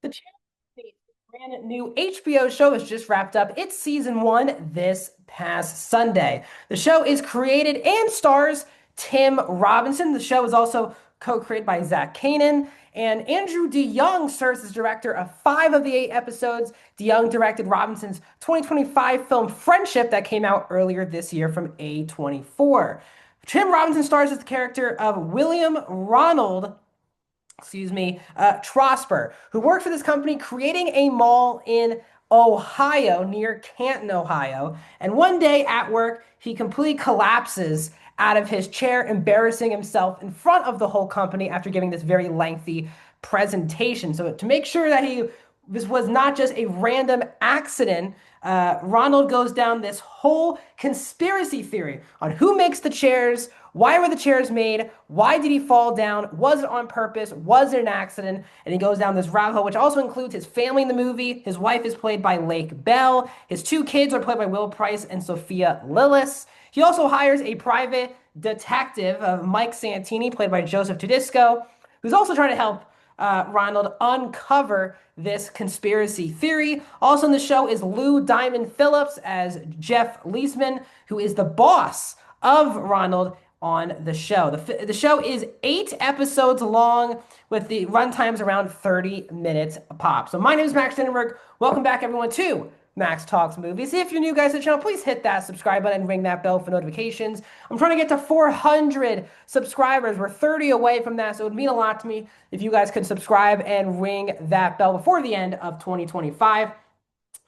The Channel brand new HBO show has just wrapped up its season one this past Sunday. The show is created and stars Tim Robinson. The show is also co-created by Zach Kanan, and Andrew DeYoung serves as director of five of the eight episodes. DeYoung directed Robinson's 2025 film Friendship that came out earlier this year from A24. Tim Robinson stars as the character of William Ronald Trosper, who worked for this company creating a mall in Ohio, near Canton, Ohio. And one day at work, he completely collapses out of his chair, embarrassing himself in front of the whole company after giving this very lengthy presentation. So, to make sure that this was not just a random accident, Ronald goes down this whole conspiracy theory on who makes the chairs, why were the chairs made, why did he fall down, was it on purpose, was it an accident, and he goes down this rabbit hole, which also includes his family in the movie. His wife is played by Lake Bell. His two kids are played by Will Price and Sophia Lillis. He also hires a private detective, Mike Santini, played by Joseph Tedisco, who's also trying to help Ronald uncover this conspiracy theory. Also in the show is Lou Diamond Phillips as Jeff Leisman, who is the boss of Ronald on the show. The show is 8 episodes long with the runtimes around 30 minutes a pop. So my name is Max Stenberg. Welcome back, everyone, to Max Talks Movies. If you're new guys to the channel, please hit that subscribe button and ring that bell for notifications. I'm trying to get to 400 subscribers. We're 30 away from that, so it would mean a lot to me if you guys could subscribe and ring that bell before the end of 2025.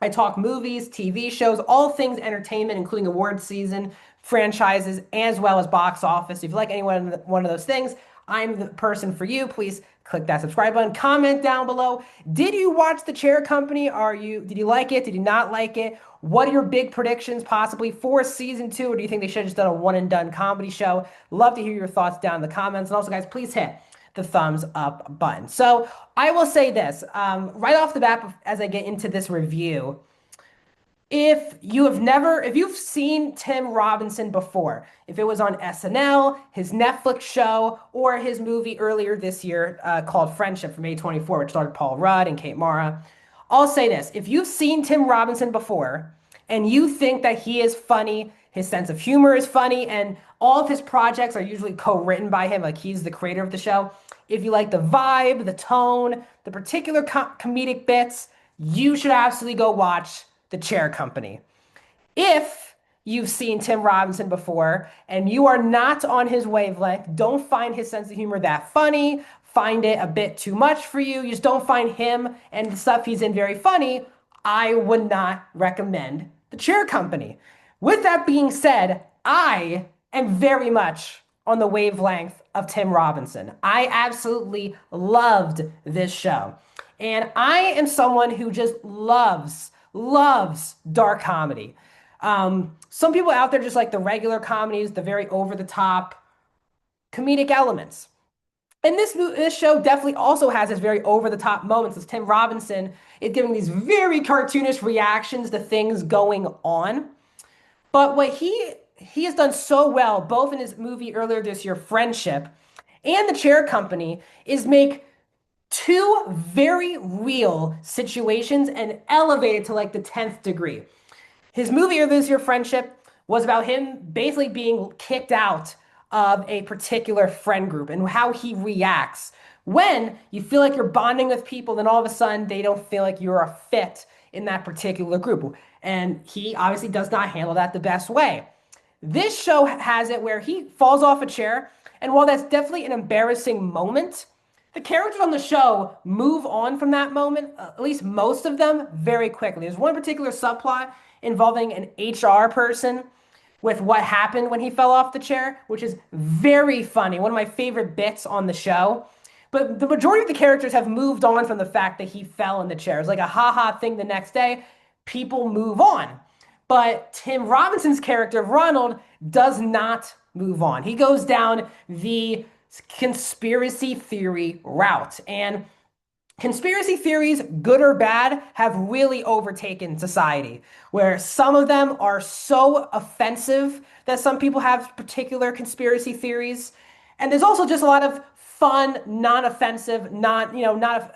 I talk movies, TV shows, all things entertainment, including awards season, franchises, as well as box office. If you like any one of those things, I'm the person for you. Please click that subscribe button. Comment down below. Did you watch The Chair Company? Did you like it? Did you not like it? What are your big predictions possibly for season 2? Or do you think they should have just done a one and done comedy show? Love to hear your thoughts down in the comments. And also, guys, please hit the thumbs up button. So I will say this right off the bat as I get into this review. If you've seen Tim Robinson before, if it was on SNL, his Netflix show, or his movie earlier this year called Friendship from A24, which starred Paul Rudd and Kate Mara, I'll say this. If you've seen Tim Robinson before and you think that he is funny, his sense of humor is funny, and all of his projects are usually co-written by him, like he's the creator of the show, if you like the vibe, the tone, the particular comedic bits, you should absolutely go watch The Chair Company. If you've seen Tim Robinson before and you are not on his wavelength, don't find his sense of humor that funny, find it a bit too much for you, you just don't find him and the stuff he's in very funny, I would not recommend The Chair Company. With that being said, I am very much on the wavelength of Tim Robinson. I absolutely loved this show. And I am someone who just loves dark comedy. Some people out there just like the regular comedies, the very over the top comedic elements. And this show definitely also has its very over the top moments as Tim Robinson is giving these very cartoonish reactions to things going on. But what he has done so well, both in his movie earlier this year, Friendship, and The Chair Company, is make two very real situations and elevate it to like the 10th degree. His movie earlier this year, Friendship, was about him basically being kicked out of a particular friend group and how he reacts when you feel like you're bonding with people, then all of a sudden they don't feel like you're a fit in that particular group. And he obviously does not handle that the best way. This show has it where he falls off a chair, and while that's definitely an embarrassing moment, the characters on the show move on from that moment, at least most of them, very quickly. There's one particular subplot involving an HR person with what happened when he fell off the chair, which is very funny. One of my favorite bits on the show. But the majority of the characters have moved on from the fact that he fell in the chair. It's like a ha-ha thing the next day. People move on. But Tim Robinson's character of Ronald does not move on. He goes down the conspiracy theory route. And conspiracy theories, good or bad, have really overtaken society, where some of them are so offensive that some people have particular conspiracy theories. And there's also just a lot of fun, non-offensive, not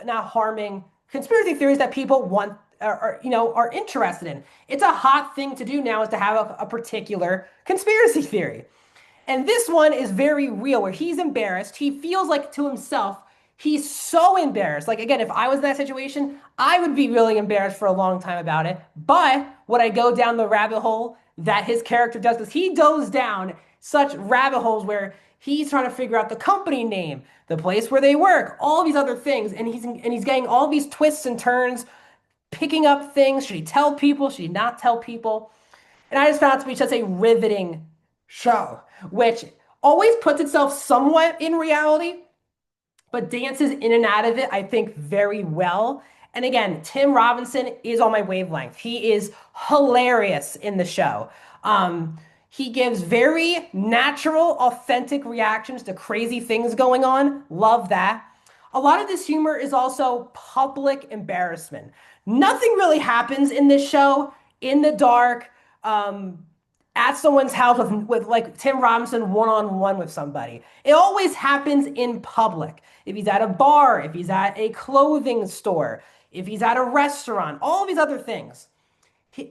harming conspiracy theories that people want are interested in. It's a hot thing to do now is to have a particular conspiracy theory. And this one is very real, where he's embarrassed. He feels like to himself, he's so embarrassed. Like, again, if I was in that situation, I would be really embarrassed for a long time about it. But would I go down the rabbit hole that his character does? Because he goes down such rabbit holes where he's trying to figure out the company name, the place where they work, all these other things. And he's getting all these twists and turns, picking up things. Should he tell people? Should he not tell people? And I just found it to be such a riveting show, which always puts itself somewhat in reality, but dances in and out of it, I think, very well. And again, Tim Robinson is on my wavelength. He is hilarious in the show. He gives very natural, authentic reactions to crazy things going on. Love that. A lot of this humor is also public embarrassment. Nothing really happens in this show in the dark, at someone's house with like Tim Robinson one-on-one with somebody. It always happens in public. If he's at a bar, if he's at a clothing store, if he's at a restaurant, all these other things.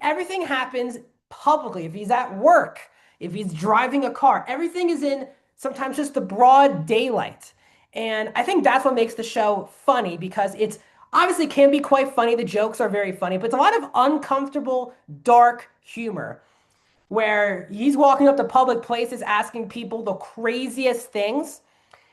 Everything happens publicly. If he's at work, if he's driving a car, everything is in sometimes just the broad daylight. And I think that's what makes the show funny, because it's obviously can be quite funny. The jokes are very funny, but it's a lot of uncomfortable, dark humor where he's walking up to public places asking people the craziest things.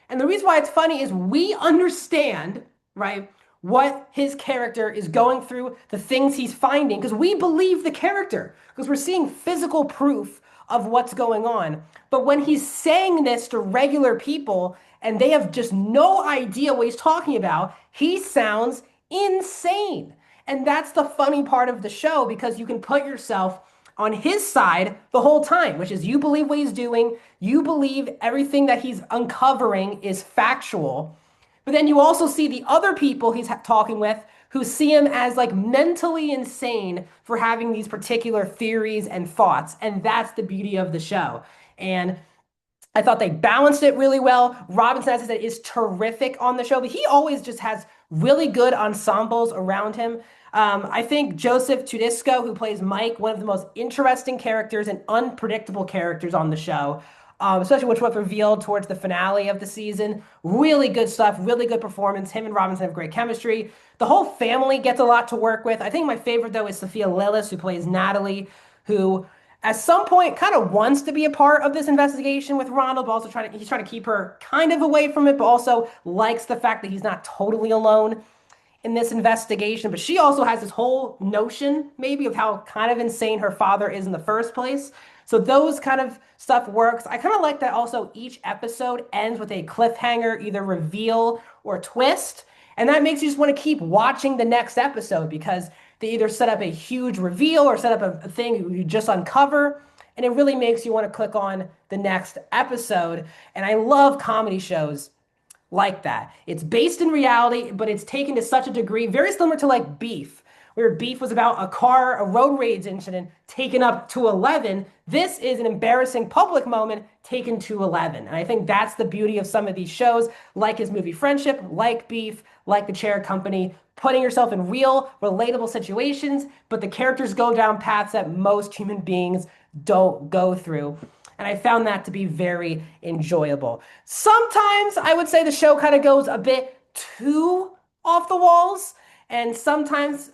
And the reason why it's funny is we understand, right, what his character is going through, the things he's finding, because we believe the character, because we're seeing physical proof of what's going on. But when he's saying this to regular people and they have just no idea what he's talking about, he sounds insane. And that's the funny part of the show, because you can put yourself on his side the whole time, which is you believe what he's doing, you believe everything that he's uncovering is factual. But then you also see the other people he's talking with who see him as like mentally insane for having these particular theories and thoughts. And that's the beauty of the show. And I thought they balanced it really well. Robinson, as I said, is terrific on the show, but he always just has really good ensembles around him. I think Joseph Tudisco, who plays Mike, one of the most interesting characters and unpredictable characters on the show, especially which was revealed towards the finale of the season. Really good stuff, really good performance. Him and Robinson have great chemistry. The whole family gets a lot to work with. I think my favorite, though, is Sophia Lillis, who plays Natalie, who at some point kind of wants to be a part of this investigation with Ronald, but also he's trying to keep her kind of away from it, but also likes the fact that he's not totally alone in this investigation. But she also has this whole notion maybe of how kind of insane her father is in the first place. So those kind of stuff works. I kind of like that also each episode ends with a cliffhanger, either reveal or twist. And that makes you just want to keep watching the next episode, because they either set up a huge reveal or set up a thing you just uncover. And it really makes you want to click on the next episode. And I love comedy shows like that. It's based in reality, but it's taken to such a degree, very similar to like Beef, where Beef was about a road rage incident taken up to 11. This is an embarrassing public moment taken to 11. And I think that's the beauty of some of these shows, like his movie Friendship, like Beef, like The Chair Company, putting yourself in real, relatable situations, but the characters go down paths that most human beings don't go through. And I found that to be very enjoyable. Sometimes I would say the show kind of goes a bit too off the walls. And sometimes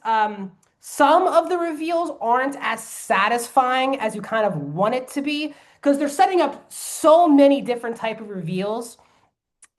some of the reveals aren't as satisfying as you kind of want it to be, because they're setting up so many different type of reveals.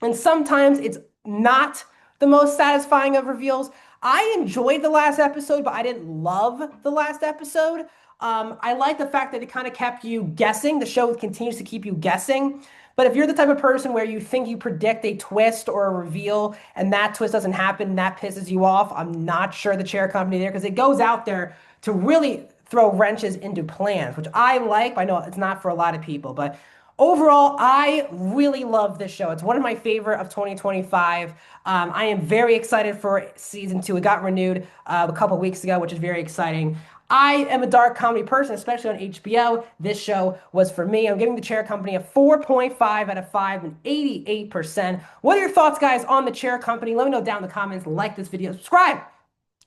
And sometimes it's not the most satisfying of reveals. I enjoyed the last episode, but I didn't love the last episode. I like the fact that it kind of kept you guessing. The show continues to keep you guessing. But if you're the type of person where you think you predict a twist or a reveal and that twist doesn't happen and that pisses you off, I'm not sure the Chair Company there, because it goes out there to really throw wrenches into plans, which I like. I know it's not for a lot of people, but overall, I really love this show. It's one of my favorite of 2025. I am very excited for season 2. It got renewed a couple weeks ago, which is very exciting. I am a dark comedy person, especially on HBO. This show was for me. I'm giving The Chair Company a 4.5 out of 5 and 88%. What are your thoughts, guys, on The Chair Company? Let me know down in the comments. Like this video, subscribe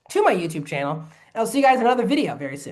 to my YouTube channel. And I'll see you guys in another video very soon.